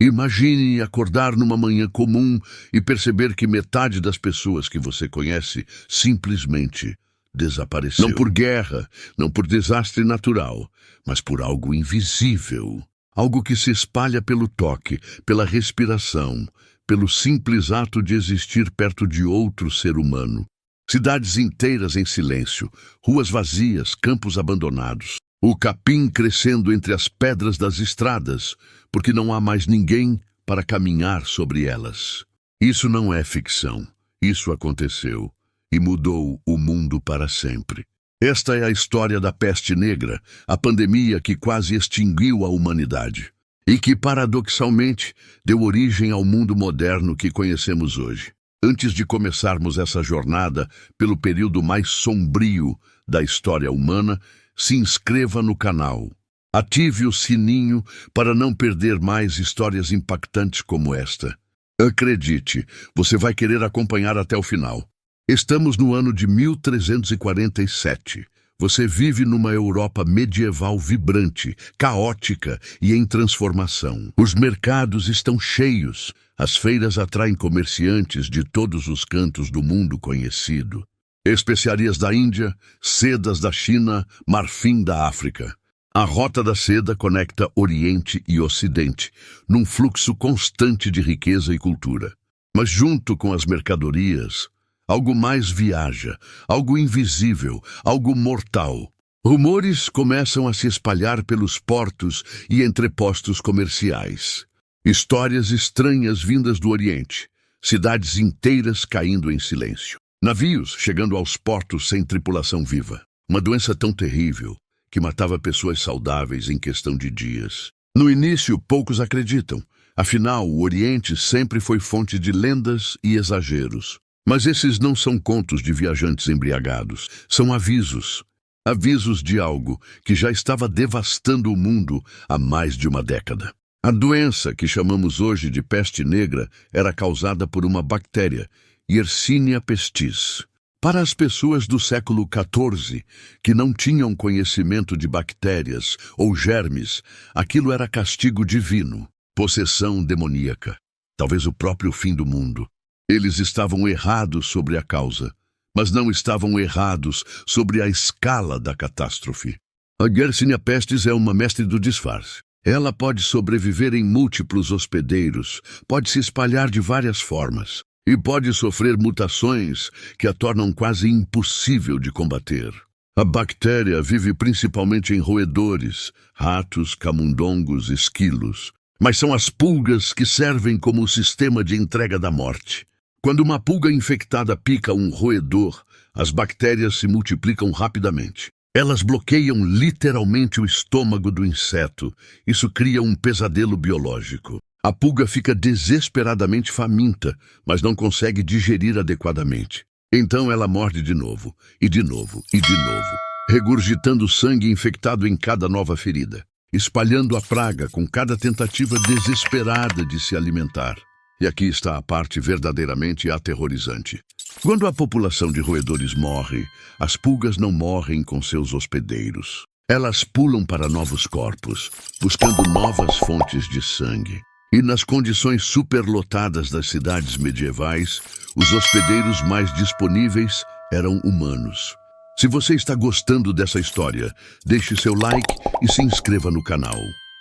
Imagine acordar numa manhã comum e perceber que metade das pessoas que você conhece simplesmente desapareceu. Não por guerra, não por desastre natural, mas por algo invisível. Algo que se espalha pelo toque, pela respiração, pelo simples ato de existir perto de outro ser humano. Cidades inteiras em silêncio, ruas vazias, campos abandonados. O capim crescendo entre as pedras das estradas, porque não há mais ninguém para caminhar sobre elas. Isso não é ficção. Isso aconteceu e mudou o mundo para sempre. Esta é a história da peste negra, a pandemia que quase extinguiu a humanidade e que, paradoxalmente, deu origem ao mundo moderno que conhecemos hoje. Antes de começarmos essa jornada pelo período mais sombrio da história humana, se inscreva no canal. Ative o sininho para não perder mais histórias impactantes como esta. Acredite, você vai querer acompanhar até o final. Estamos no ano de 1347. Você vive numa Europa medieval vibrante, caótica e em transformação. Os mercados estão cheios. As feiras atraem comerciantes de todos os cantos do mundo conhecido. Especiarias da Índia, sedas da China, marfim da África. A Rota da Seda conecta Oriente e Ocidente, num fluxo constante de riqueza e cultura. Mas junto com as mercadorias, algo mais viaja, algo invisível, algo mortal. Rumores começam a se espalhar pelos portos e entrepostos comerciais. Histórias estranhas vindas do Oriente, cidades inteiras caindo em silêncio. Navios chegando aos portos sem tripulação viva. Uma doença tão terrível que matava pessoas saudáveis em questão de dias. No início, poucos acreditam. Afinal, o Oriente sempre foi fonte de lendas e exageros. Mas esses não são contos de viajantes embriagados. São avisos. Avisos de algo que já estava devastando o mundo há mais de uma década. A doença que chamamos hoje de peste negra era causada por uma bactéria, Yersinia pestis. Para as pessoas do século XIV, que não tinham conhecimento de bactérias ou germes, aquilo era castigo divino, possessão demoníaca, talvez o próprio fim do mundo. Eles estavam errados sobre a causa, mas não estavam errados sobre a escala da catástrofe. A Yersinia pestis é uma mestre do disfarce. Ela pode sobreviver em múltiplos hospedeiros, pode se espalhar de várias formas. E pode sofrer mutações que a tornam quase impossível de combater. A bactéria vive principalmente em roedores, ratos, camundongos, esquilos. Mas são as pulgas que servem como o sistema de entrega da morte. Quando uma pulga infectada pica um roedor, as bactérias se multiplicam rapidamente. Elas bloqueiam literalmente o estômago do inseto. Isso cria um pesadelo biológico. A pulga fica desesperadamente faminta, mas não consegue digerir adequadamente. Então ela morde de novo, e de novo, e de novo, regurgitando sangue infectado em cada nova ferida, espalhando a praga com cada tentativa desesperada de se alimentar. E aqui está a parte verdadeiramente aterrorizante. Quando a população de roedores morre, as pulgas não morrem com seus hospedeiros. Elas pulam para novos corpos, buscando novas fontes de sangue. E nas condições superlotadas das cidades medievais, os hospedeiros mais disponíveis eram humanos. Se você está gostando dessa história, deixe seu like e se inscreva no canal.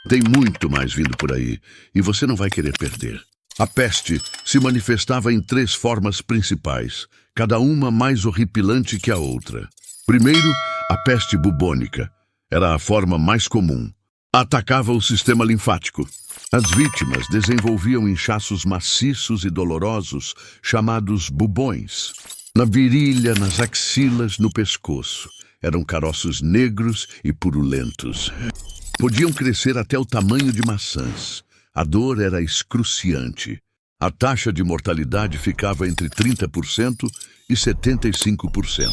Tem muito mais vindo por aí, e você não vai querer perder. A peste se manifestava em 3 formas principais, cada uma mais horripilante que a outra. Primeiro, a peste bubônica. Era a forma mais comum. Atacava o sistema linfático. As vítimas desenvolviam inchaços maciços e dolorosos, chamados bubões. Na virilha, nas axilas, no pescoço. Eram caroços negros e purulentos. Podiam crescer até o tamanho de maçãs. A dor era excruciante. A taxa de mortalidade ficava entre 30% e 75%.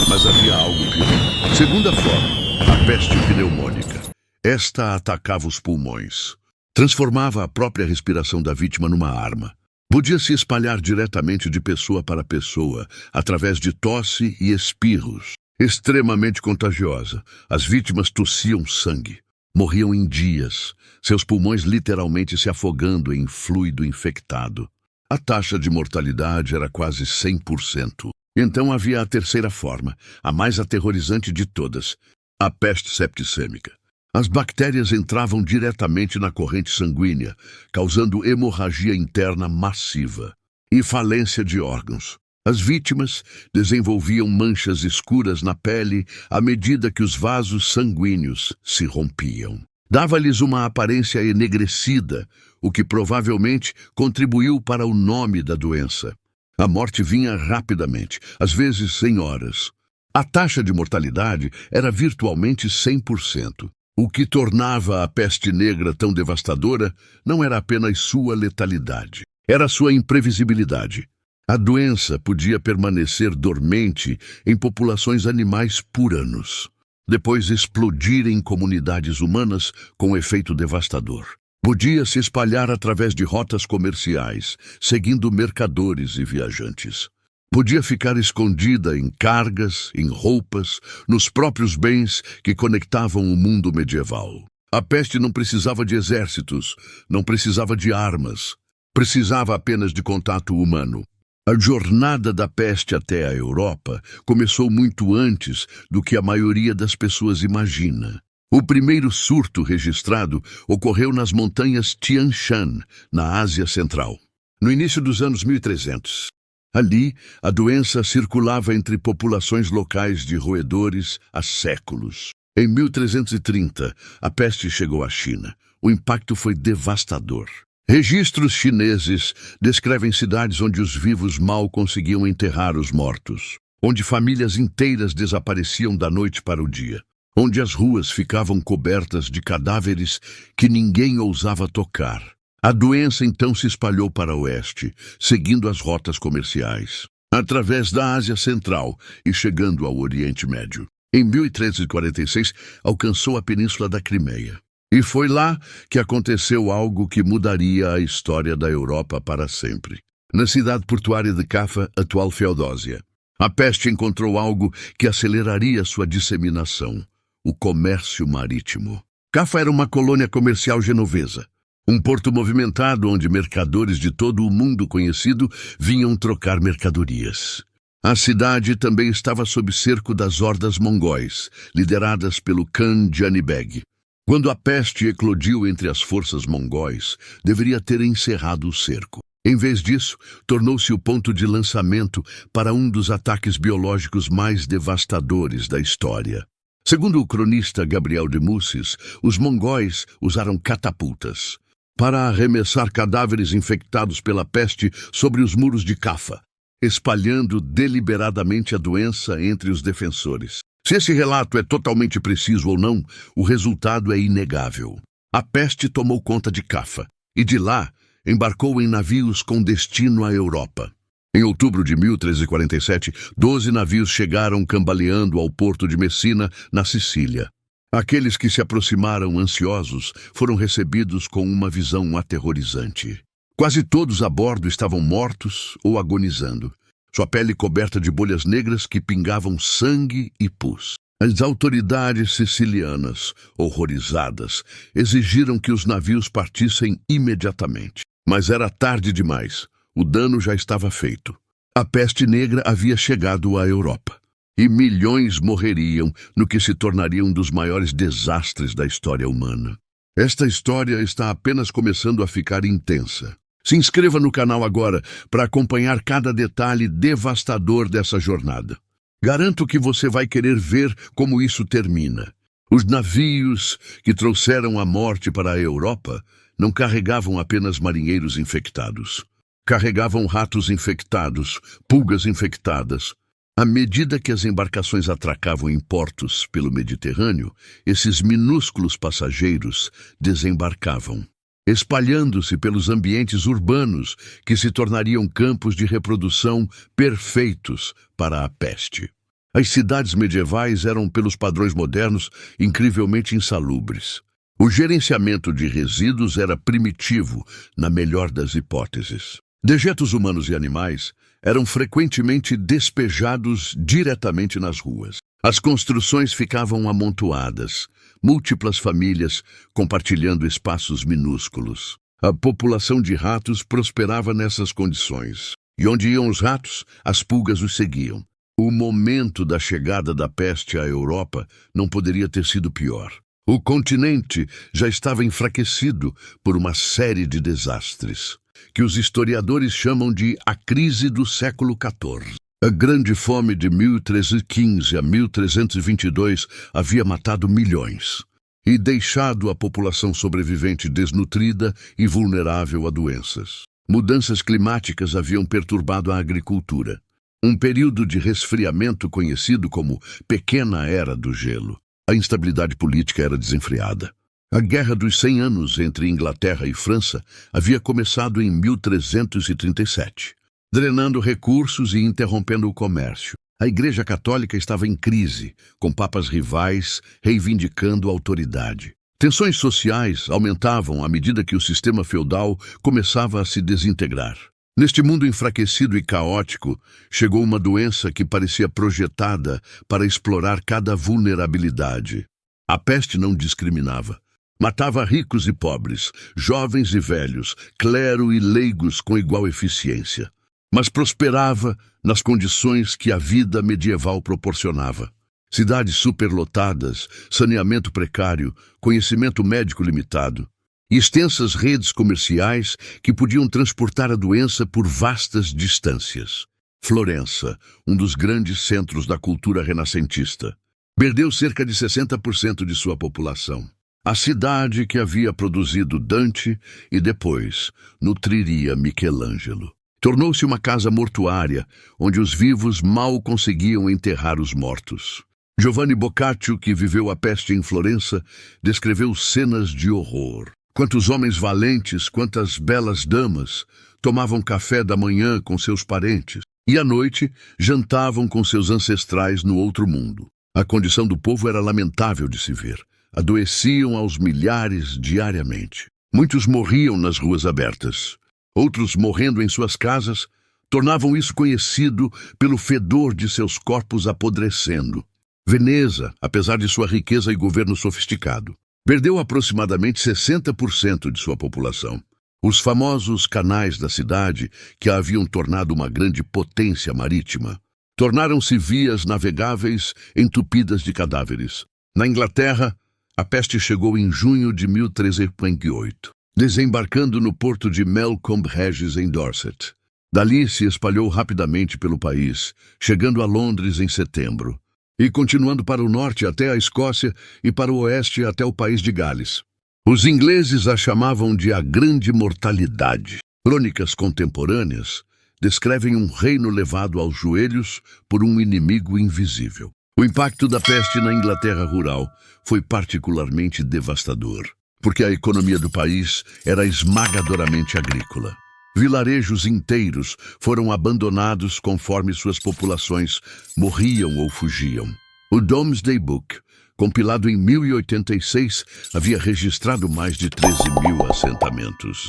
Mas havia algo pior. Segunda forma, a peste pneumônica. Esta atacava os pulmões. Transformava a própria respiração da vítima numa arma. Podia se espalhar diretamente de pessoa para pessoa, através de tosse e espirros. Extremamente contagiosa, as vítimas tossiam sangue. Morriam em dias, seus pulmões literalmente se afogando em fluido infectado. A taxa de mortalidade era quase 100%. Então havia a terceira forma, a mais aterrorizante de todas, a peste septicêmica. As bactérias entravam diretamente na corrente sanguínea, causando hemorragia interna massiva e falência de órgãos. As vítimas desenvolviam manchas escuras na pele à medida que os vasos sanguíneos se rompiam. Dava-lhes uma aparência enegrecida, o que provavelmente contribuiu para o nome da doença. A morte vinha rapidamente, às vezes em horas. A taxa de mortalidade era virtualmente 100%. O que tornava a peste negra tão devastadora não era apenas sua letalidade, era sua imprevisibilidade. A doença podia permanecer dormente em populações animais por anos, depois explodir em comunidades humanas com efeito devastador. Podia se espalhar através de rotas comerciais, seguindo mercadores e viajantes. Podia ficar escondida em cargas, em roupas, nos próprios bens que conectavam o mundo medieval. A peste não precisava de exércitos, não precisava de armas, precisava apenas de contato humano. A jornada da peste até a Europa começou muito antes do que a maioria das pessoas imagina. O primeiro surto registrado ocorreu nas montanhas Tian Shan, na Ásia Central, no início dos anos 1300. Ali, a doença circulava entre populações locais de roedores há séculos. Em 1330, a peste chegou à China. O impacto foi devastador. Registros chineses descrevem cidades onde os vivos mal conseguiam enterrar os mortos, onde famílias inteiras desapareciam da noite para o dia, onde as ruas ficavam cobertas de cadáveres que ninguém ousava tocar. A doença então se espalhou para o oeste, seguindo as rotas comerciais, através da Ásia Central e chegando ao Oriente Médio. Em 1346, alcançou a Península da Crimeia. E foi lá que aconteceu algo que mudaria a história da Europa para sempre. Na cidade portuária de Cafa, atual Feodósia, a peste encontrou algo que aceleraria sua disseminação: o comércio marítimo. Cafa era uma colônia comercial genovesa, um porto movimentado onde mercadores de todo o mundo conhecido vinham trocar mercadorias. A cidade também estava sob cerco das hordas mongóis, lideradas pelo Khan Janibeg. Quando a peste eclodiu entre as forças mongóis, deveria ter encerrado o cerco. Em vez disso, tornou-se o ponto de lançamento para um dos ataques biológicos mais devastadores da história. Segundo o cronista Gabriel de Mussis, os mongóis usaram catapultas para arremessar cadáveres infectados pela peste sobre os muros de Cafa, espalhando deliberadamente a doença entre os defensores. Se esse relato é totalmente preciso ou não, o resultado é inegável. A peste tomou conta de Cafa e de lá embarcou em navios com destino à Europa. Em outubro de 1347, 12 navios chegaram cambaleando ao porto de Messina, na Sicília. Aqueles que se aproximaram ansiosos foram recebidos com uma visão aterrorizante. Quase todos a bordo estavam mortos ou agonizando, sua pele coberta de bolhas negras que pingavam sangue e pus. As autoridades sicilianas, horrorizadas, exigiram que os navios partissem imediatamente. Mas era tarde demais. O dano já estava feito. A peste negra havia chegado à Europa, e milhões morreriam no que se tornaria um dos maiores desastres da história humana. Esta história está apenas começando a ficar intensa. Se inscreva no canal agora para acompanhar cada detalhe devastador dessa jornada. Garanto que você vai querer ver como isso termina. Os navios que trouxeram a morte para a Europa não carregavam apenas marinheiros infectados. Carregavam ratos infectados, pulgas infectadas. À medida que as embarcações atracavam em portos pelo Mediterrâneo, esses minúsculos passageiros desembarcavam, espalhando-se pelos ambientes urbanos que se tornariam campos de reprodução perfeitos para a peste. As cidades medievais eram, pelos padrões modernos, incrivelmente insalubres. O gerenciamento de resíduos era primitivo, na melhor das hipóteses. Dejetos humanos e animais eram frequentemente despejados diretamente nas ruas. As construções ficavam amontoadas, múltiplas famílias compartilhando espaços minúsculos. A população de ratos prosperava nessas condições. E onde iam os ratos, as pulgas os seguiam. O momento da chegada da peste à Europa não poderia ter sido pior. O continente já estava enfraquecido por uma série de desastres, que os historiadores chamam de a crise do século XIV. A Grande Fome de 1315 a 1322 havia matado milhões e deixado a população sobrevivente desnutrida e vulnerável a doenças. Mudanças climáticas haviam perturbado a agricultura. Um período de resfriamento conhecido como Pequena Era do Gelo. A instabilidade política era desenfreada. A Guerra dos 100 Anos entre Inglaterra e França havia começado em 1337, drenando recursos e interrompendo o comércio. A Igreja Católica estava em crise, com papas rivais reivindicando autoridade. Tensões sociais aumentavam à medida que o sistema feudal começava a se desintegrar. Neste mundo enfraquecido e caótico, chegou uma doença que parecia projetada para explorar cada vulnerabilidade. A peste não discriminava. Matava ricos e pobres, jovens e velhos, clero e leigos com igual eficiência. Mas prosperava nas condições que a vida medieval proporcionava. Cidades superlotadas, saneamento precário, conhecimento médico limitado. E extensas redes comerciais que podiam transportar a doença por vastas distâncias. Florença, um dos grandes centros da cultura renascentista, perdeu cerca de 60% de sua população. A cidade que havia produzido Dante e depois nutriria Michelangelo. Tornou-se uma casa mortuária, onde os vivos mal conseguiam enterrar os mortos. Giovanni Boccaccio, que viveu a peste em Florença, descreveu cenas de horror. Quantos homens valentes, quantas belas damas tomavam café da manhã com seus parentes e à noite jantavam com seus ancestrais no outro mundo. A condição do povo era lamentável de se ver. Adoeciam aos milhares diariamente. Muitos morriam nas ruas abertas. Outros, morrendo em suas casas, tornavam isso conhecido pelo fedor de seus corpos apodrecendo. Veneza, apesar de sua riqueza e governo sofisticado, perdeu aproximadamente 60% de sua população. Os famosos canais da cidade, que a haviam tornado uma grande potência marítima, tornaram-se vias navegáveis entupidas de cadáveres. Na Inglaterra, a peste chegou em junho de 1358, desembarcando no porto de Melcombe Regis, em Dorset. Dali se espalhou rapidamente pelo país, chegando a Londres em setembro, e continuando para o norte até a Escócia e para o oeste até o país de Gales. Os ingleses a chamavam de a Grande Mortalidade. Crônicas contemporâneas descrevem um reino levado aos joelhos por um inimigo invisível. O impacto da peste na Inglaterra rural foi particularmente devastador, porque a economia do país era esmagadoramente agrícola. Vilarejos inteiros foram abandonados conforme suas populações morriam ou fugiam. O Domesday Book, compilado em 1086, havia registrado mais de 13.000 assentamentos.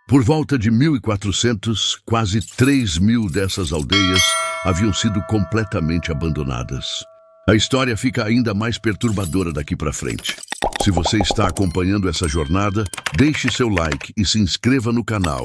Por volta de 1400, quase 3.000 dessas aldeias haviam sido completamente abandonadas. A história fica ainda mais perturbadora daqui para frente. Se você está acompanhando essa jornada, deixe seu like e se inscreva no canal.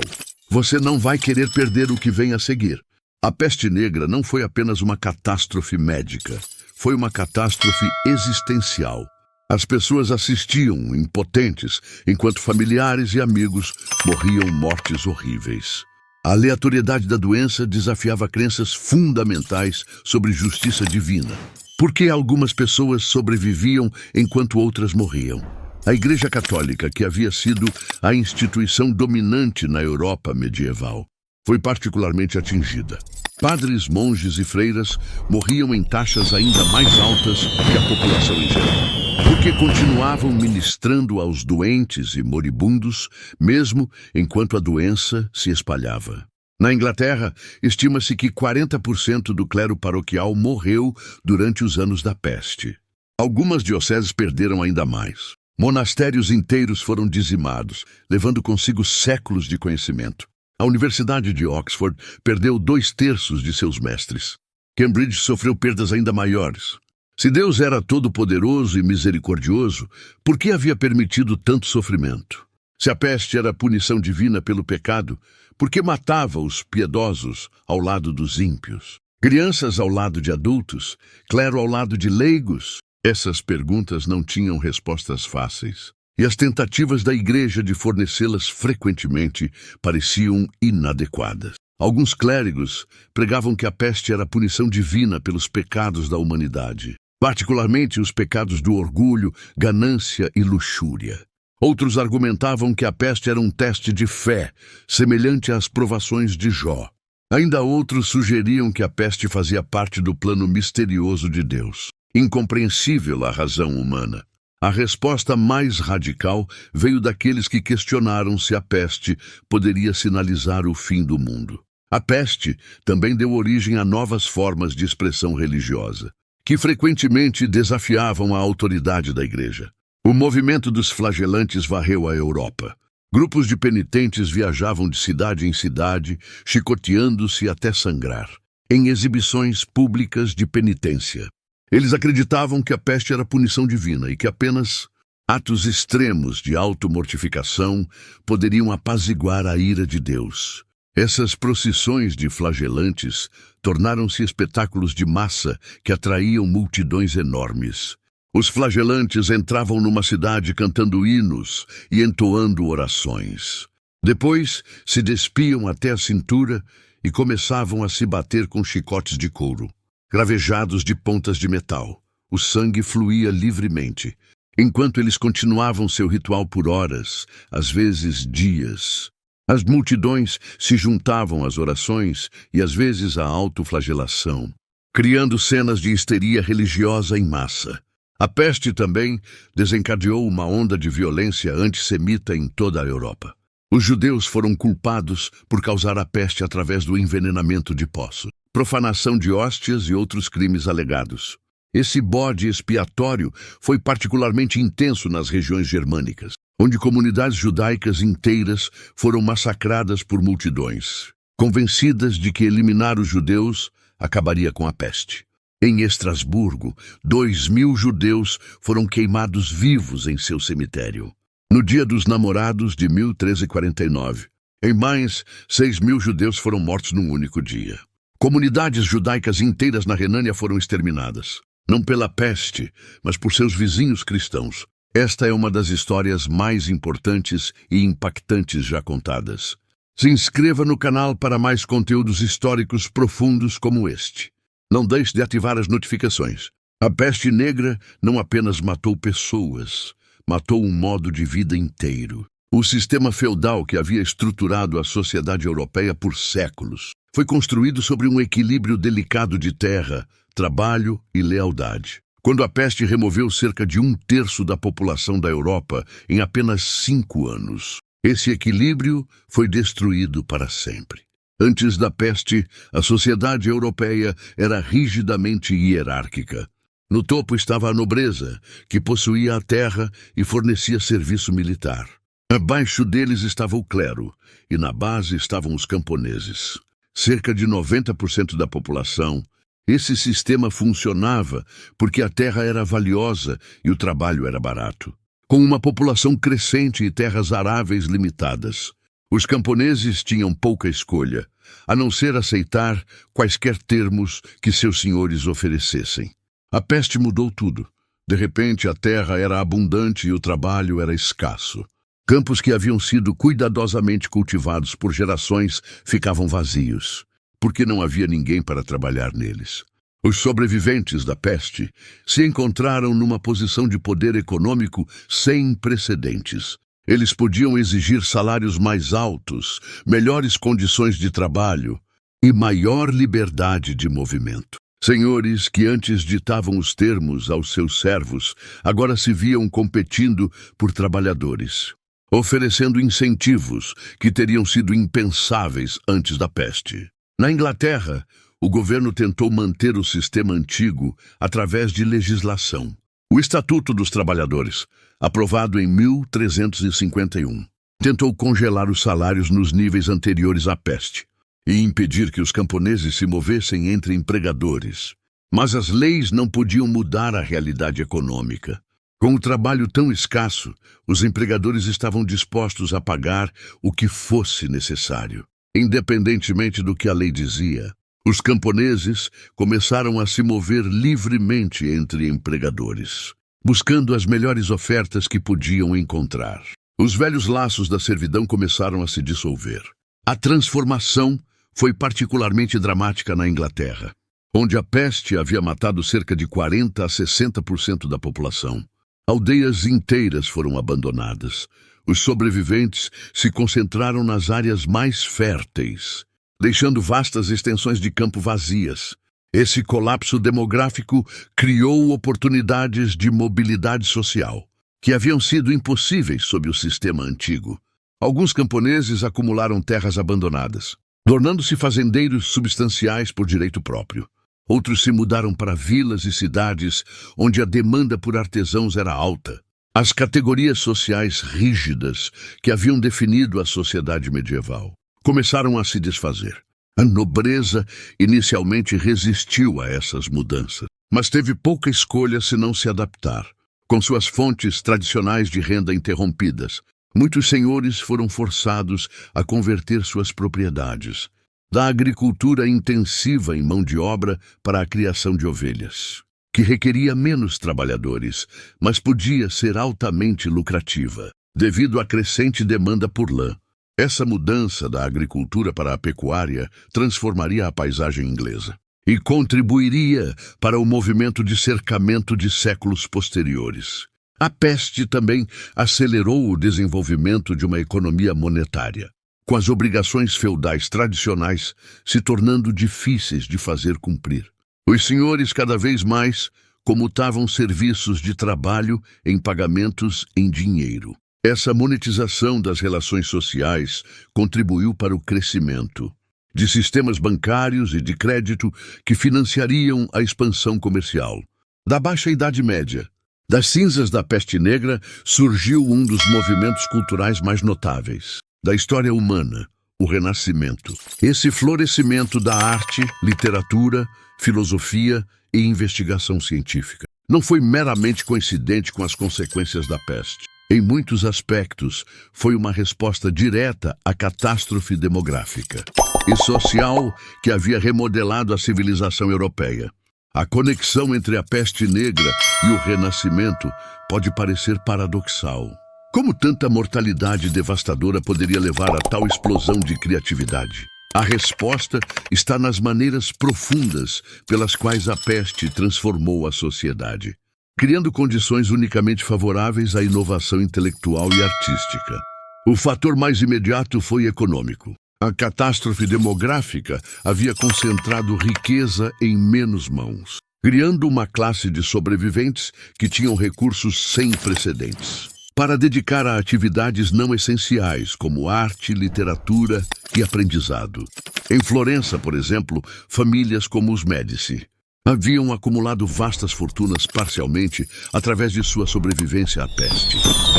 Você não vai querer perder o que vem a seguir. A peste negra não foi apenas uma catástrofe médica, foi uma catástrofe existencial. As pessoas assistiam, impotentes, enquanto familiares e amigos morriam mortes horríveis. A aleatoriedade da doença desafiava crenças fundamentais sobre justiça divina. Por que algumas pessoas sobreviviam enquanto outras morriam? A Igreja Católica, que havia sido a instituição dominante na Europa medieval, foi particularmente atingida. Padres, monges e freiras morriam em taxas ainda mais altas que a população em geral, porque continuavam ministrando aos doentes e moribundos, mesmo enquanto a doença se espalhava. Na Inglaterra, estima-se que 40% do clero paroquial morreu durante os anos da peste. Algumas dioceses perderam ainda mais. Monastérios inteiros foram dizimados, levando consigo séculos de conhecimento. A Universidade de Oxford perdeu 2/3 de seus mestres. Cambridge sofreu perdas ainda maiores. Se Deus era todo-poderoso e misericordioso, por que havia permitido tanto sofrimento? Se a peste era punição divina pelo pecado, por que matava os piedosos ao lado dos ímpios? Crianças ao lado de adultos, clero ao lado de leigos? Essas perguntas não tinham respostas fáceis, e as tentativas da igreja de fornecê-las frequentemente pareciam inadequadas. Alguns clérigos pregavam que a peste era punição divina pelos pecados da humanidade, particularmente os pecados do orgulho, ganância e luxúria. Outros argumentavam que a peste era um teste de fé, semelhante às provações de Jó. Ainda outros sugeriam que a peste fazia parte do plano misterioso de Deus, incompreensível à razão humana. A resposta mais radical veio daqueles que questionaram se a peste poderia sinalizar o fim do mundo. A peste também deu origem a novas formas de expressão religiosa, que frequentemente desafiavam a autoridade da igreja. O movimento dos flagelantes varreu a Europa. Grupos de penitentes viajavam de cidade em cidade, chicoteando-se até sangrar, em exibições públicas de penitência. Eles acreditavam que a peste era punição divina e que apenas atos extremos de automortificação poderiam apaziguar a ira de Deus. Essas procissões de flagelantes tornaram-se espetáculos de massa que atraíam multidões enormes. Os flagelantes entravam numa cidade cantando hinos e entoando orações. Depois se despiam até a cintura e começavam a se bater com chicotes de couro, gravejados de pontas de metal. O sangue fluía livremente, enquanto eles continuavam seu ritual por horas, às vezes dias. As multidões se juntavam às orações e às vezes à autoflagelação, criando cenas de histeria religiosa em massa. A peste também desencadeou uma onda de violência antissemita em toda a Europa. Os judeus foram culpados por causar a peste através do envenenamento de poços, profanação de hóstias e outros crimes alegados. Esse bode expiatório foi particularmente intenso nas regiões germânicas, onde comunidades judaicas inteiras foram massacradas por multidões, convencidas de que eliminar os judeus acabaria com a peste. Em Estrasburgo, 2.000 judeus foram queimados vivos em seu cemitério. No Dia dos Namorados de 1349, em Mainz, 6.000 judeus foram mortos num único dia. Comunidades judaicas inteiras na Renânia foram exterminadas, não pela peste, mas por seus vizinhos cristãos. Esta é uma das histórias mais importantes e impactantes já contadas. Se inscreva no canal para mais conteúdos históricos profundos como este. Não deixe de ativar as notificações. A peste negra não apenas matou pessoas, matou um modo de vida inteiro. O sistema feudal que havia estruturado a sociedade europeia por séculos foi construído sobre um equilíbrio delicado de terra, trabalho e lealdade. Quando a peste removeu cerca de 1/3 da população da Europa em apenas 5 anos, esse equilíbrio foi destruído para sempre. Antes da peste, a sociedade europeia era rigidamente hierárquica. No topo estava a nobreza, que possuía a terra e fornecia serviço militar. Abaixo deles estava o clero, e na base estavam os camponeses. Cerca de 90% da população. Esse sistema funcionava porque a terra era valiosa e o trabalho era barato. Com uma população crescente e terras aráveis limitadas, os camponeses tinham pouca escolha, a não ser aceitar quaisquer termos que seus senhores oferecessem. A peste mudou tudo. De repente, a terra era abundante e o trabalho era escasso. Campos que haviam sido cuidadosamente cultivados por gerações ficavam vazios, porque não havia ninguém para trabalhar neles. Os sobreviventes da peste se encontraram numa posição de poder econômico sem precedentes. Eles podiam exigir salários mais altos, melhores condições de trabalho e maior liberdade de movimento. Senhores que antes ditavam os termos aos seus servos, agora se viam competindo por trabalhadores, oferecendo incentivos que teriam sido impensáveis antes da peste. Na Inglaterra, o governo tentou manter o sistema antigo através de legislação. O Estatuto dos Trabalhadores, aprovado em 1351, tentou congelar os salários nos níveis anteriores à peste e impedir que os camponeses se movessem entre empregadores. Mas as leis não podiam mudar a realidade econômica. Com o trabalho tão escasso, os empregadores estavam dispostos a pagar o que fosse necessário, independentemente do que a lei dizia. Os camponeses começaram a se mover livremente entre empregadores, buscando as melhores ofertas que podiam encontrar. Os velhos laços da servidão começaram a se dissolver. A transformação foi particularmente dramática na Inglaterra, onde a peste havia matado cerca de 40% a 60% da população. Aldeias inteiras foram abandonadas. Os sobreviventes se concentraram nas áreas mais férteis, deixando vastas extensões de campo vazias. Esse colapso demográfico criou oportunidades de mobilidade social, que haviam sido impossíveis sob o sistema antigo. Alguns camponeses acumularam terras abandonadas, tornando-se fazendeiros substanciais por direito próprio. Outros se mudaram para vilas e cidades onde a demanda por artesãos era alta. As categorias sociais rígidas que haviam definido a sociedade medieval começaram a se desfazer. A nobreza inicialmente resistiu a essas mudanças, mas teve pouca escolha senão se adaptar. Com suas fontes tradicionais de renda interrompidas, muitos senhores foram forçados a converter suas propriedades da agricultura intensiva em mão de obra para a criação de ovelhas, que requeria menos trabalhadores, mas podia ser altamente lucrativa, devido à crescente demanda por lã. Essa mudança da agricultura para a pecuária transformaria a paisagem inglesa e contribuiria para o movimento de cercamento de séculos posteriores. A peste também acelerou o desenvolvimento de uma economia monetária, com as obrigações feudais tradicionais se tornando difíceis de fazer cumprir. Os senhores cada vez mais comutavam serviços de trabalho em pagamentos em dinheiro. Essa monetização das relações sociais contribuiu para o crescimento de sistemas bancários e de crédito que financiariam a expansão comercial. Da Baixa Idade Média, das cinzas da peste negra, surgiu um dos movimentos culturais mais notáveis da história humana, o Renascimento. Esse florescimento da arte, literatura, filosofia e investigação científica não foi meramente coincidente com as consequências da peste. Em muitos aspectos, foi uma resposta direta à catástrofe demográfica e social que havia remodelado a civilização europeia. A conexão entre a peste negra e o Renascimento pode parecer paradoxal. Como tanta mortalidade devastadora poderia levar a tal explosão de criatividade? A resposta está nas maneiras profundas pelas quais a peste transformou a sociedade, criando condições unicamente favoráveis à inovação intelectual e artística. O fator mais imediato foi econômico. A catástrofe demográfica havia concentrado riqueza em menos mãos, criando uma classe de sobreviventes que tinham recursos sem precedentes para dedicar a atividades não essenciais, como arte, literatura e aprendizado. Em Florença, por exemplo, famílias como os Médici haviam acumulado vastas fortunas parcialmente através de sua sobrevivência à peste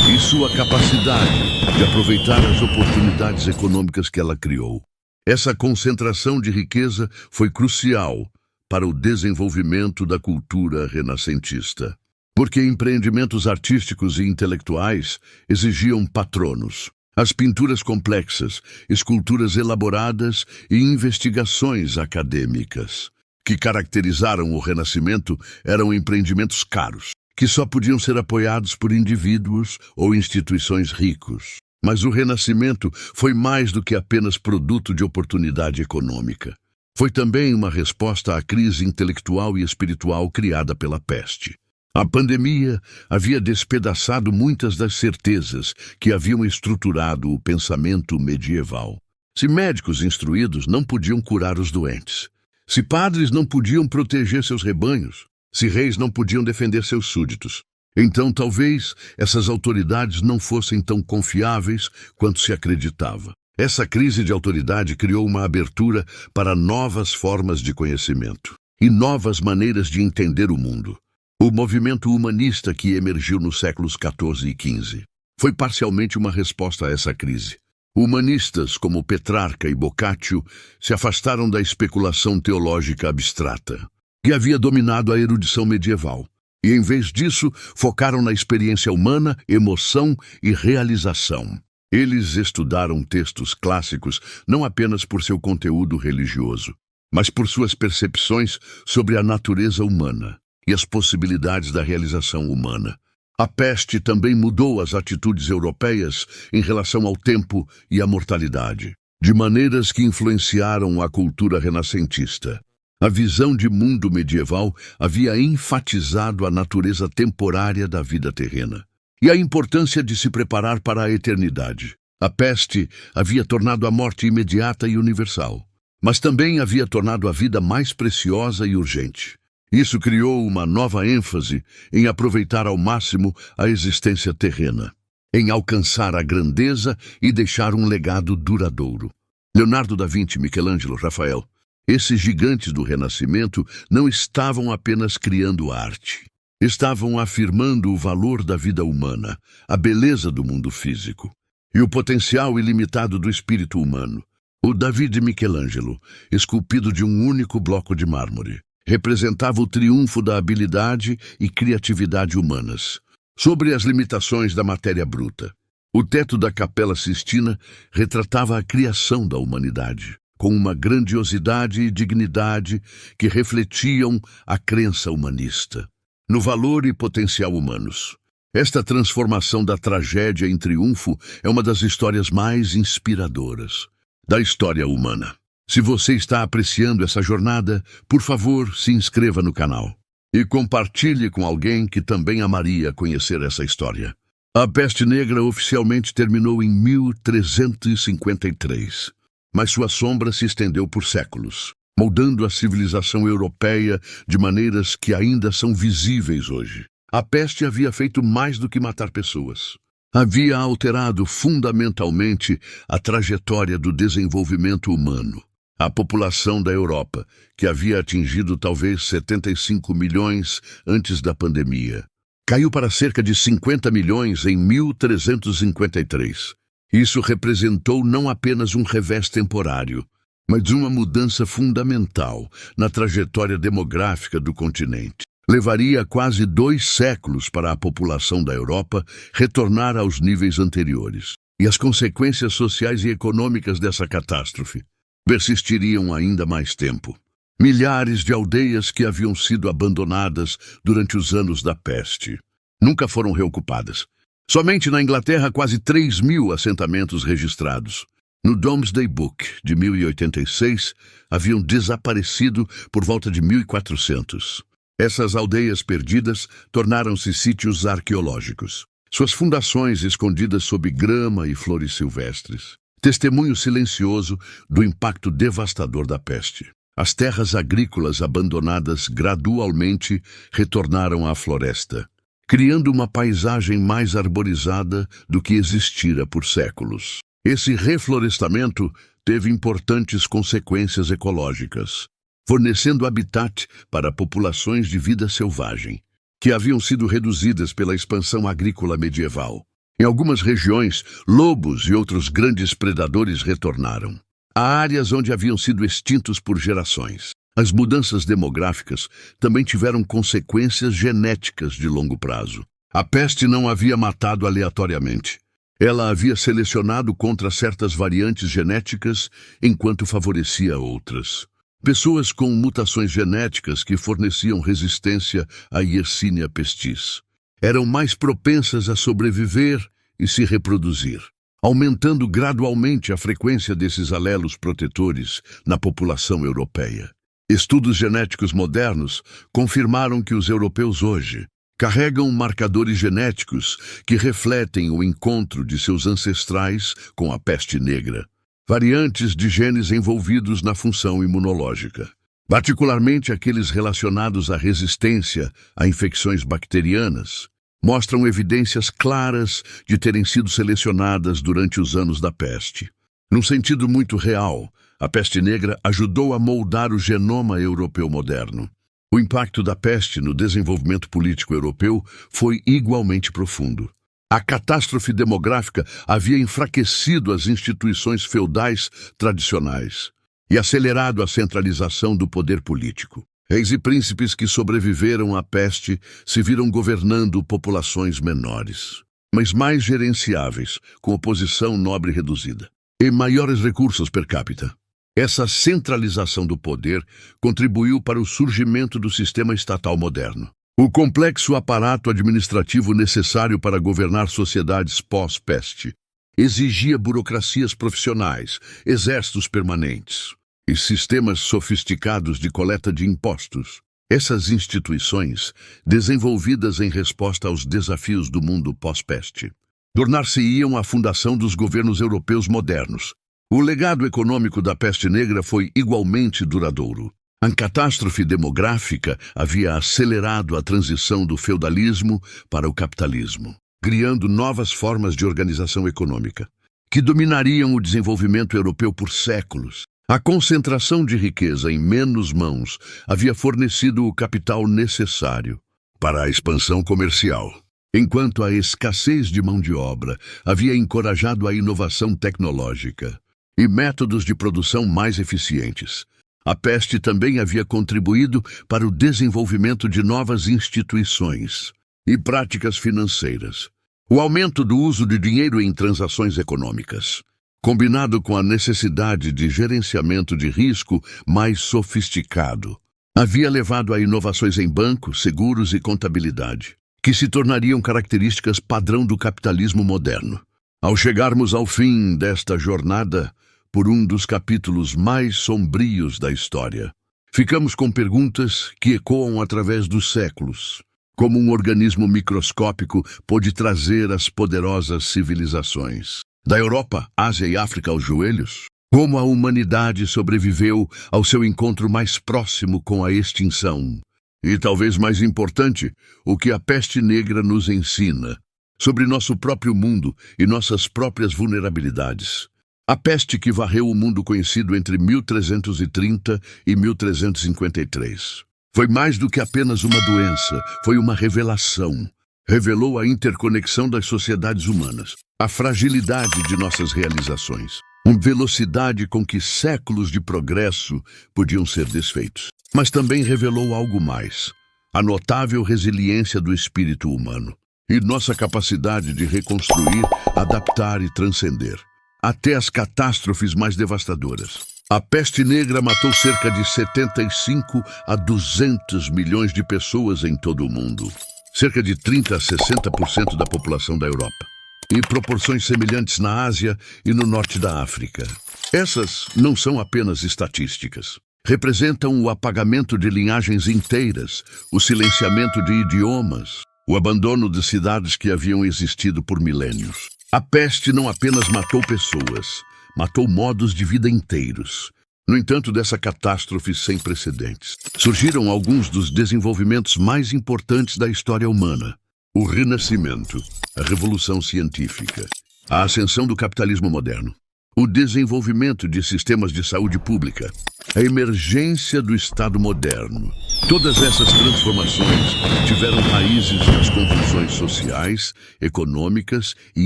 e sua capacidade de aproveitar as oportunidades econômicas que ela criou. Essa concentração de riqueza foi crucial para o desenvolvimento da cultura renascentista, porque empreendimentos artísticos e intelectuais exigiam patronos. As pinturas complexas, esculturas elaboradas e investigações acadêmicas que caracterizaram o Renascimento eram empreendimentos caros, que só podiam ser apoiados por indivíduos ou instituições ricos. Mas o Renascimento foi mais do que apenas produto de oportunidade econômica. Foi também uma resposta à crise intelectual e espiritual criada pela peste. A pandemia havia despedaçado muitas das certezas que haviam estruturado o pensamento medieval. Se médicos instruídos não podiam curar os doentes, se padres não podiam proteger seus rebanhos, se reis não podiam defender seus súditos, então talvez essas autoridades não fossem tão confiáveis quanto se acreditava. Essa crise de autoridade criou uma abertura para novas formas de conhecimento e novas maneiras de entender o mundo. O movimento humanista que emergiu nos séculos XIV e XV foi parcialmente uma resposta a essa crise. Humanistas como Petrarca e Boccaccio se afastaram da especulação teológica abstrata, que havia dominado a erudição medieval. E, em vez disso, focaram na experiência humana, emoção e realização. Eles estudaram textos clássicos não apenas por seu conteúdo religioso, mas por suas percepções sobre a natureza humana e as possibilidades da realização humana. A peste também mudou as atitudes europeias em relação ao tempo e à mortalidade, de maneiras que influenciaram a cultura renascentista. A visão de mundo medieval havia enfatizado a natureza temporária da vida terrena e a importância de se preparar para a eternidade. A peste havia tornado a morte imediata e universal, mas também havia tornado a vida mais preciosa e urgente. Isso criou uma nova ênfase em aproveitar ao máximo a existência terrena, em alcançar a grandeza e deixar um legado duradouro. Leonardo da Vinci, Michelangelo, Rafael, esses gigantes do Renascimento não estavam apenas criando arte. Estavam afirmando o valor da vida humana, a beleza do mundo físico e o potencial ilimitado do espírito humano. O Davi de Michelangelo, esculpido de um único bloco de mármore, representava o triunfo da habilidade e criatividade humanas sobre as limitações da matéria bruta. O teto da Capela Sistina retratava a criação da humanidade, com uma grandiosidade e dignidade que refletiam a crença humanista no valor e potencial humanos. Esta transformação da tragédia em triunfo é uma das histórias mais inspiradoras da história humana. Se você está apreciando essa jornada, por favor, se inscreva no canal e compartilhe com alguém que também amaria conhecer essa história. A peste negra oficialmente terminou em 1353, mas sua sombra se estendeu por séculos, moldando a civilização europeia de maneiras que ainda são visíveis hoje. A peste havia feito mais do que matar pessoas. Havia alterado fundamentalmente a trajetória do desenvolvimento humano. A população da Europa, que havia atingido talvez 75 milhões antes da pandemia, caiu para cerca de 50 milhões em 1353. Isso representou não apenas um revés temporário, mas uma mudança fundamental na trajetória demográfica do continente. Levaria quase 2 séculos para a população da Europa retornar aos níveis anteriores, e as consequências sociais e econômicas dessa catástrofe persistiriam ainda mais tempo. Milhares de aldeias que haviam sido abandonadas durante os anos da peste nunca foram reocupadas. Somente na Inglaterra, quase 3.000 assentamentos registrados no Domesday Book de 1086 haviam desaparecido por volta de 1400. Essas aldeias perdidas tornaram-se sítios arqueológicos. Suas fundações escondidas sob grama e flores silvestres. Testemunho silencioso do impacto devastador da peste. As terras agrícolas abandonadas gradualmente retornaram à floresta, criando uma paisagem mais arborizada do que existira por séculos. Esse reflorestamento teve importantes consequências ecológicas, fornecendo habitat para populações de vida selvagem, que haviam sido reduzidas pela expansão agrícola medieval. Em algumas regiões, lobos e outros grandes predadores retornaram. Há áreas onde haviam sido extintos por gerações. As mudanças demográficas também tiveram consequências genéticas de longo prazo. A peste não havia matado aleatoriamente. Ela havia selecionado contra certas variantes genéticas enquanto favorecia outras. Pessoas com mutações genéticas que forneciam resistência à Yersinia pestis eram mais propensas a sobreviver e se reproduzir, aumentando gradualmente a frequência desses alelos protetores na população europeia. Estudos genéticos modernos confirmaram que os europeus hoje carregam marcadores genéticos que refletem o encontro de seus ancestrais com a peste negra, variantes de genes envolvidos na função imunológica, particularmente aqueles relacionados à resistência a infecções bacterianas, mostram evidências claras de terem sido selecionadas durante os anos da peste. Num sentido muito real, a peste negra ajudou a moldar o genoma europeu moderno. O impacto da peste no desenvolvimento político europeu foi igualmente profundo. A catástrofe demográfica havia enfraquecido as instituições feudais tradicionais e acelerado a centralização do poder político. Reis e príncipes que sobreviveram à peste se viram governando populações menores, mas mais gerenciáveis, com posição nobre reduzida, e maiores recursos per capita. Essa centralização do poder contribuiu para o surgimento do sistema estatal moderno. O complexo aparato administrativo necessário para governar sociedades pós-peste exigia burocracias profissionais, exércitos permanentes e sistemas sofisticados de coleta de impostos. Essas instituições, desenvolvidas em resposta aos desafios do mundo pós-peste, tornar-se-iam a fundação dos governos europeus modernos. O legado econômico da peste negra foi igualmente duradouro. A catástrofe demográfica havia acelerado a transição do feudalismo para o capitalismo, criando novas formas de organização econômica, que dominariam o desenvolvimento europeu por séculos. A concentração de riqueza em menos mãos havia fornecido o capital necessário para a expansão comercial, enquanto a escassez de mão de obra havia encorajado a inovação tecnológica e métodos de produção mais eficientes. A peste também havia contribuído para o desenvolvimento de novas instituições e práticas financeiras. O aumento do uso de dinheiro em transações econômicas, combinado com a necessidade de gerenciamento de risco mais sofisticado, havia levado a inovações em bancos, seguros e contabilidade, que se tornariam características padrão do capitalismo moderno. Ao chegarmos ao fim desta jornada, por um dos capítulos mais sombrios da história, ficamos com perguntas que ecoam através dos séculos. Como um organismo microscópico pôde trazer as poderosas civilizações da Europa, Ásia e África aos joelhos? Como a humanidade sobreviveu ao seu encontro mais próximo com a extinção? E talvez mais importante, o que a peste negra nos ensina sobre nosso próprio mundo e nossas próprias vulnerabilidades. A peste que varreu o mundo conhecido entre 1330 e 1353. Foi mais do que apenas uma doença, foi uma revelação. Revelou a interconexão das sociedades humanas, a fragilidade de nossas realizações, a velocidade com que séculos de progresso podiam ser desfeitos. Mas também revelou algo mais, a notável resiliência do espírito humano e nossa capacidade de reconstruir, adaptar e transcender, até as catástrofes mais devastadoras. A peste negra matou cerca de 75 a 200 milhões de pessoas em todo o mundo, cerca de 30 a 60% da população da Europa, e proporções semelhantes na Ásia e no norte da África. Essas não são apenas estatísticas. Representam o apagamento de linhagens inteiras, o silenciamento de idiomas, o abandono de cidades que haviam existido por milênios. A peste não apenas matou pessoas, matou modos de vida inteiros. No entanto, dessa catástrofe sem precedentes, surgiram alguns dos desenvolvimentos mais importantes da história humana. O Renascimento, a Revolução Científica, a ascensão do capitalismo moderno, o desenvolvimento de sistemas de saúde pública, a emergência do Estado moderno. Todas essas transformações tiveram raízes nas convulsões sociais, econômicas e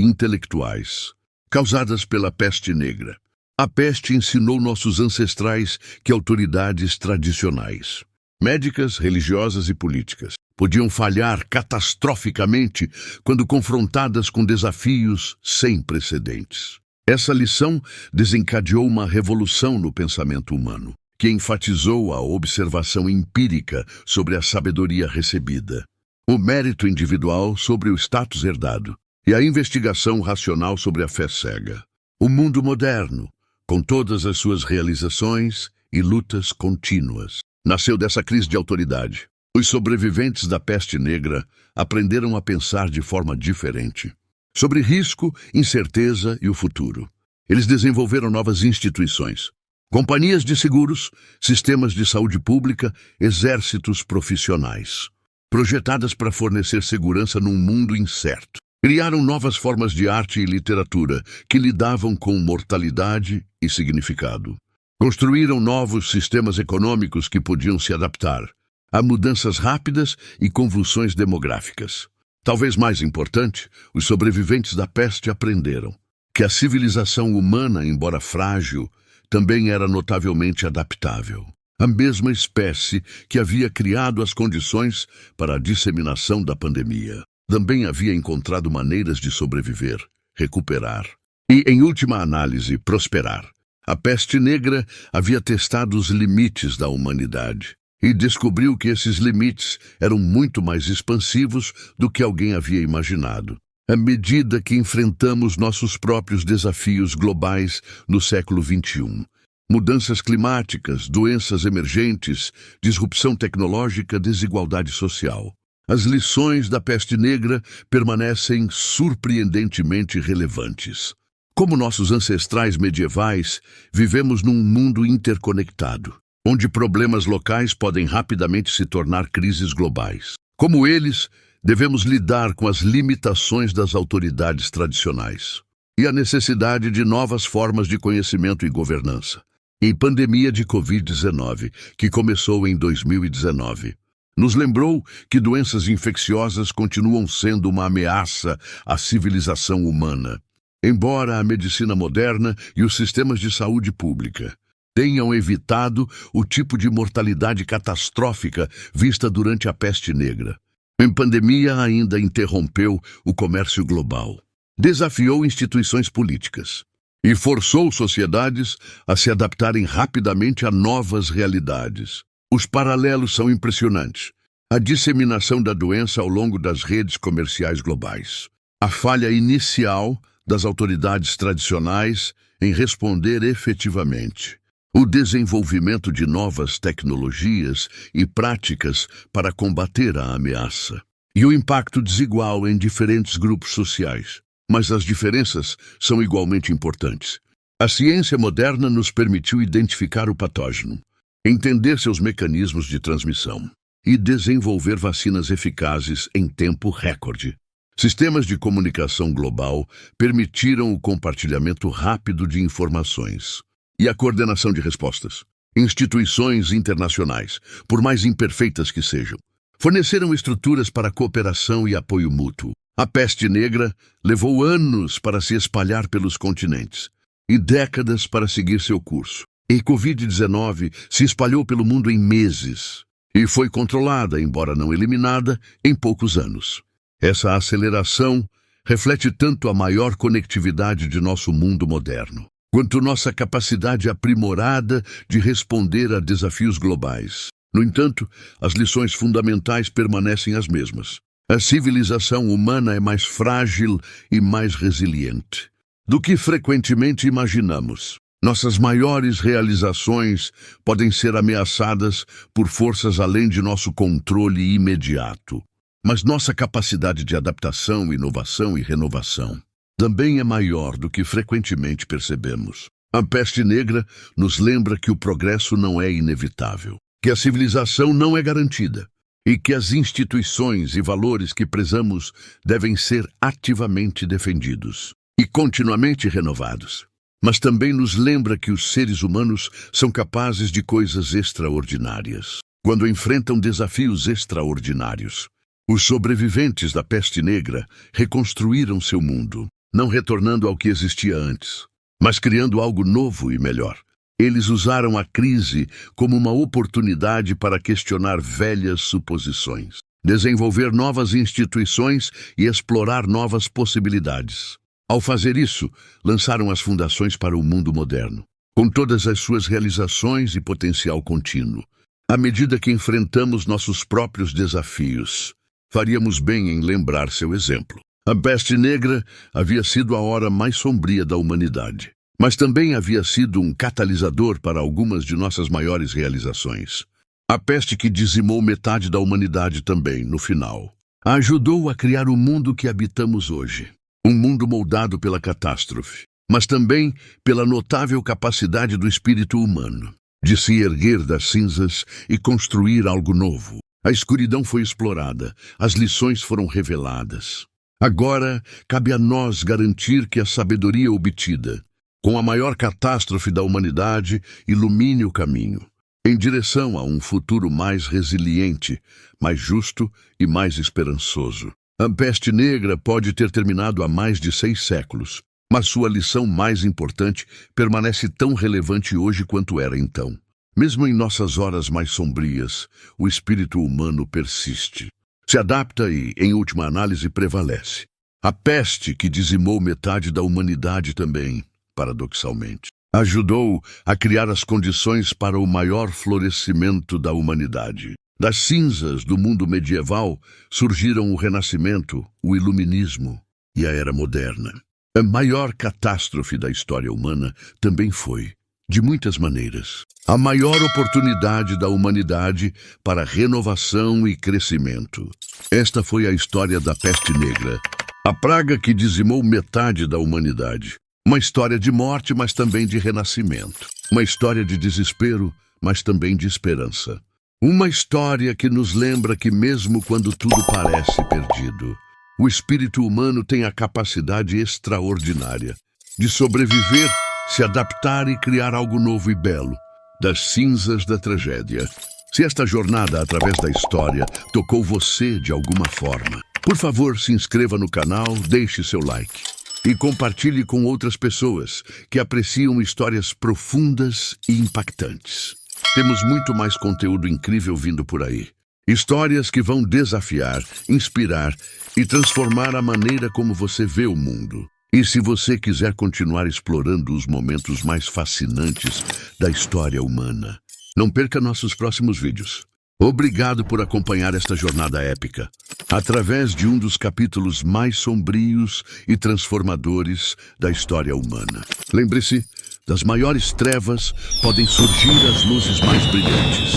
intelectuais, causadas pela peste negra. A peste ensinou nossos ancestrais que autoridades tradicionais, médicas, religiosas e políticas, podiam falhar catastroficamente quando confrontadas com desafios sem precedentes. Essa lição desencadeou uma revolução no pensamento humano, que enfatizou a observação empírica sobre a sabedoria recebida, o mérito individual sobre o status herdado e a investigação racional sobre a fé cega. O mundo moderno, com todas as suas realizações e lutas contínuas, nasceu dessa crise de autoridade. Os sobreviventes da peste negra aprenderam a pensar de forma diferente sobre risco, incerteza e o futuro. Eles desenvolveram novas instituições, companhias de seguros, sistemas de saúde pública, exércitos profissionais, projetadas para fornecer segurança num mundo incerto. Criaram novas formas de arte e literatura que lidavam com mortalidade e significado. Construíram novos sistemas econômicos que podiam se adaptar a mudanças rápidas e convulsões demográficas. Talvez mais importante, os sobreviventes da peste aprenderam que a civilização humana, embora frágil, também era notavelmente adaptável. a mesma espécie que havia criado as condições para a disseminação da pandemia. Também havia encontrado maneiras de sobreviver, recuperar e, em última análise, prosperar. A peste negra havia testado os limites da humanidade e descobriu que esses limites eram muito mais expansivos do que alguém havia imaginado. À medida que enfrentamos nossos próprios desafios globais no século XXI, mudanças climáticas, doenças emergentes, disrupção tecnológica, desigualdade social, as lições da peste negra permanecem surpreendentemente relevantes. Como nossos ancestrais medievais, vivemos num mundo interconectado, onde problemas locais podem rapidamente se tornar crises globais. Como eles, devemos lidar com as limitações das autoridades tradicionais e a necessidade de novas formas de conhecimento e governança. A pandemia de Covid-19, que começou em 2019, nos lembrou que doenças infecciosas continuam sendo uma ameaça à civilização humana. Embora a medicina moderna e os sistemas de saúde pública tenham evitado o tipo de mortalidade catastrófica vista durante a peste negra, a pandemia ainda interrompeu o comércio global, desafiou instituições políticas e forçou sociedades a se adaptarem rapidamente a novas realidades. Os paralelos são impressionantes. A disseminação da doença ao longo das redes comerciais globais, a falha inicial das autoridades tradicionais em responder efetivamente, o desenvolvimento de novas tecnologias e práticas para combater a ameaça, e o impacto desigual em diferentes grupos sociais. Mas as diferenças são igualmente importantes. A ciência moderna nos permitiu identificar o patógeno, entender seus mecanismos de transmissão e desenvolver vacinas eficazes em tempo recorde. Sistemas de comunicação global permitiram o compartilhamento rápido de informações e a coordenação de respostas. Instituições internacionais, por mais imperfeitas que sejam, forneceram estruturas para cooperação e apoio mútuo. A peste negra levou anos para se espalhar pelos continentes e décadas para seguir seu curso. E Covid-19 se espalhou pelo mundo em meses e foi controlada, embora não eliminada, em poucos anos. Essa aceleração reflete tanto a maior conectividade de nosso mundo moderno, quanto nossa capacidade aprimorada de responder a desafios globais. No entanto, as lições fundamentais permanecem as mesmas. A civilização humana é mais frágil e mais resiliente do que frequentemente imaginamos. Nossas maiores realizações podem ser ameaçadas por forças além de nosso controle imediato. Mas nossa capacidade de adaptação, inovação e renovação também é maior do que frequentemente percebemos. A peste negra nos lembra que o progresso não é inevitável, que a civilização não é garantida e que as instituições e valores que prezamos devem ser ativamente defendidos e continuamente renovados. Mas também nos lembra que os seres humanos são capazes de coisas extraordinárias quando enfrentam desafios extraordinários. Os sobreviventes da peste negra reconstruíram seu mundo, não retornando ao que existia antes, mas criando algo novo e melhor. Eles usaram a crise como uma oportunidade para questionar velhas suposições, desenvolver novas instituições e explorar novas possibilidades. Ao fazer isso, lançaram as fundações para o mundo moderno, com todas as suas realizações e potencial contínuo. À medida que enfrentamos nossos próprios desafios, faríamos bem em lembrar seu exemplo. A peste negra havia sido a hora mais sombria da humanidade, mas também havia sido um catalisador para algumas de nossas maiores realizações. A peste que dizimou metade da humanidade também, no final, a ajudou a criar o mundo que habitamos hoje. Um mundo moldado pela catástrofe, mas também pela notável capacidade do espírito humano de se erguer das cinzas e construir algo novo. A escuridão foi explorada, as lições foram reveladas. Agora, cabe a nós garantir que a sabedoria obtida, com a maior catástrofe da humanidade, ilumine o caminho, em direção a um futuro mais resiliente, mais justo e mais esperançoso. A peste negra pode ter terminado há mais de 6 séculos, mas sua lição mais importante permanece tão relevante hoje quanto era então. Mesmo em nossas horas mais sombrias, o espírito humano persiste. Se adapta e, em última análise, prevalece. A peste que dizimou metade da humanidade também, paradoxalmente, ajudou a criar as condições para o maior florescimento da humanidade. Das cinzas do mundo medieval surgiram o Renascimento, o Iluminismo e a Era Moderna. A maior catástrofe da história humana também foi, de muitas maneiras, a maior oportunidade da humanidade para renovação e crescimento. Esta foi a história da peste negra, a praga que dizimou metade da humanidade. Uma história de morte, mas também de renascimento. Uma história de desespero, mas também de esperança. Uma história que nos lembra que mesmo quando tudo parece perdido, o espírito humano tem a capacidade extraordinária de sobreviver, se adaptar e criar algo novo e belo, das cinzas da tragédia. Se esta jornada através da história tocou você de alguma forma, por favor, se inscreva no canal, deixe seu like e compartilhe com outras pessoas que apreciam histórias profundas e impactantes. Temos muito mais conteúdo incrível vindo por aí. Histórias que vão desafiar, inspirar e transformar a maneira como você vê o mundo. E se você quiser continuar explorando os momentos mais fascinantes da história humana, não perca nossos próximos vídeos. Obrigado por acompanhar esta jornada épica, através de um dos capítulos mais sombrios e transformadores da história humana. Lembre-se, das maiores trevas podem surgir as luzes mais brilhantes.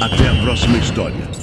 Até a próxima história.